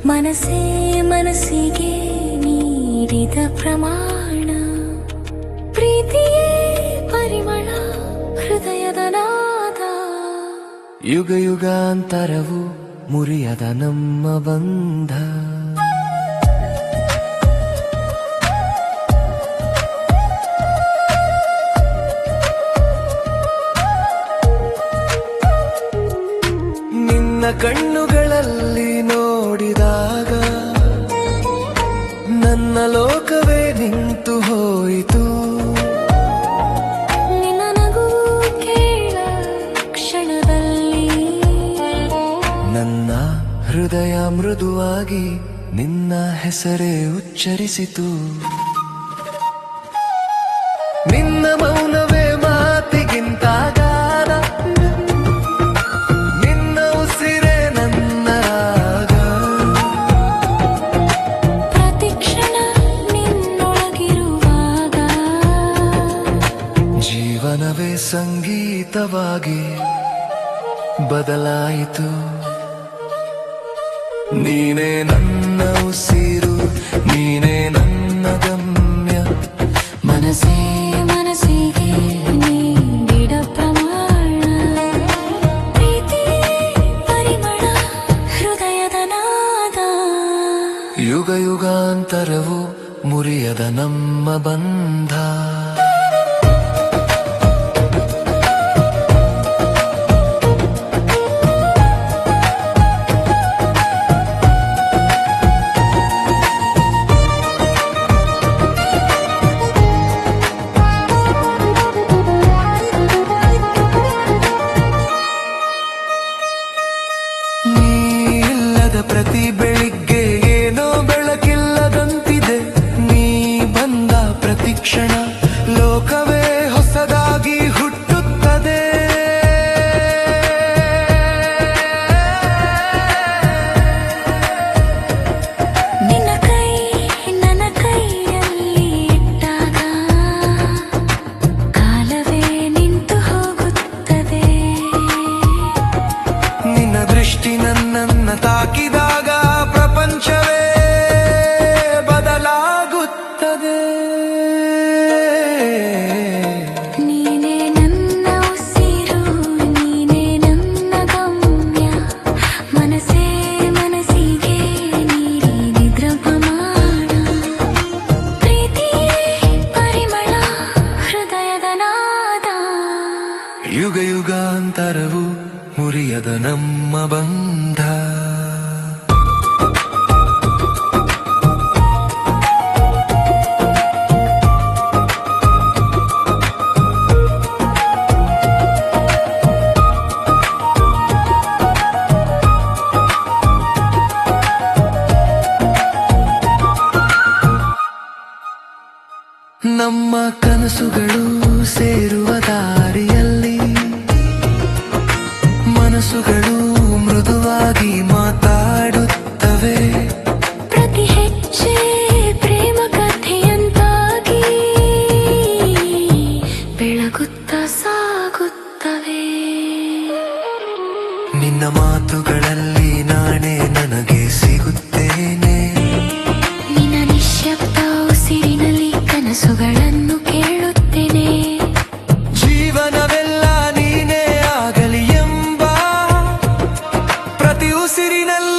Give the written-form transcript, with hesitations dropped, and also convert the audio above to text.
ಮನಸೇ ಮನಸ್ಸಿಗೆ ನೀಡಿದ ಪ್ರಮಾಣ, ಪ್ರೀತಿಯೇ ಪರಿಮಳ ಹೃದಯದ ನಾದ. ಯುಗ ಯುಗಾಂತರವು ಮುರಿಯದ ನಮ್ಮ ಬಂಧ. ನಿನ್ನ ಕಣ್ಣುಗಳಲ್ಲಿ ನೋಡಿದಾಗ ನನ್ನ ಲೋಕವೇ ನಿಂತು ಹೋಯಿತು. ನಿನ್ನ ನಗು ಕೇಳ ಕ್ಷಣದಲ್ಲಿ ನನ್ನ ಹೃದಯ ಮೃದುವಾಗಿ ನಿನ್ನ ಹೆಸರೇ ಉಚ್ಚರಿಸಿತು. ನಿನ್ನ ಮೌನವೇ ಮಾತಿಗಿಂತ ಗಾನ, ನಿನ್ನ ಉಸಿರೇ ನನ್ನ ರಾಗ. ಪ್ರತಿಕ್ಷಣ ನಿನ್ನೊಳಗಿರುವಾಗ ಜೀವನವೇ ಸಂಗೀತವಾಗಿ ಬದಲಾಯಿತು. ನೀನೇ ನನ್ನ ಉಸಿರು, ನೀನೇ ನನ್ನ ಗಮ್ಯ. ಮನಸೇ ಮನಸ್ಸಿಗೆ ನೀಡಿದ ಪ್ರಮಾಣ, ಪ್ರೀತಿ ಪರಿಮಳ ಹೃದಯದ ನಾದ. ಯುಗ ಯುಗಾಂತರವು ಮುರಿಯದ ನಮ್ಮ ಬಂಧ. ಪ್ರತಿ ಬೆಳಿಗ್ಗೆ ಏನೋ ಬೆಳಕಿಲ್ಲದಂತಿದೆ. ನೀ ಬಂದ ಪ್ರತಿ ಕ್ಷಣ ಲೋಕವೇ ಹೊಸದಾಗಿ ಹುಟ್ಟುತ್ತದೆ. ನಿನ್ನ ಕೈ ನನ್ನ ಕೈಯಲ್ಲಿ ಇಟ್ಟಾಗ ಕಾಲವೇ ನಿಂತು ಹೋಗುತ್ತದೆ. ನಿನ್ನ ದೃಷ್ಟಿ ನನ್ನನ್ನ ತಾಕಿದಾಗ ಪ್ರಪಂಚವೇ ಬದಲಾಗುತ್ತದೆ. ನೀನೇ ನನ್ನ ಉಸಿರು, ನೀನೇ ನನ್ನ ಗಮ್ಯ. ಮನಸೇ ಮನಸ್ಸಿಗೆ ನೀಡಿದ ಪ್ರಮಾಣ, ಪ್ರೀತಿಯೇ ಪರಿಮಳ ಹೃದಯದ ನಾದ. ಯುಗ ಯುಗಾಂತರವು ಮುರಿಯದ ನಮ್ಮ ಬಂಧ. ನಮ್ಮ ಕನಸುಗಳು ಸೇರುವ ದಾರಿಯಲ್ಲಿ ಮನಸ್ಸುಗಳು ಮೃದುವಾಗಿ ಮಾತಾಡುತ್ತವೆ. ಪ್ರತಿ ಹೆಜ್ಜೆ ಪ್ರೇಮ ಕಥೆಯಂತಾಗಿ ಬೆಳಗುತ್ತ ಸಾಗುತ್ತವೆ. ನಿನ್ನ ಮಾತುಗಳಲ್ಲಿ ನಾನೇ ನನಗೆ ಸಿಗುತ್ತೇನೆ. ನಿನ್ನ ನಿಶ್ಶಬ್ದ ಉಸಿರಿನಲ್ಲಿ ಕನಸುಗಳನ್ನು ಕೇಳುತ್ತೇನೆ. ಜೀವನವೆಲ್ಲ ನೀನೇ ಆಗಲಿ ಎಂಬ ಪ್ರತಿ ಉಸಿರಿನಲ್ಲಿ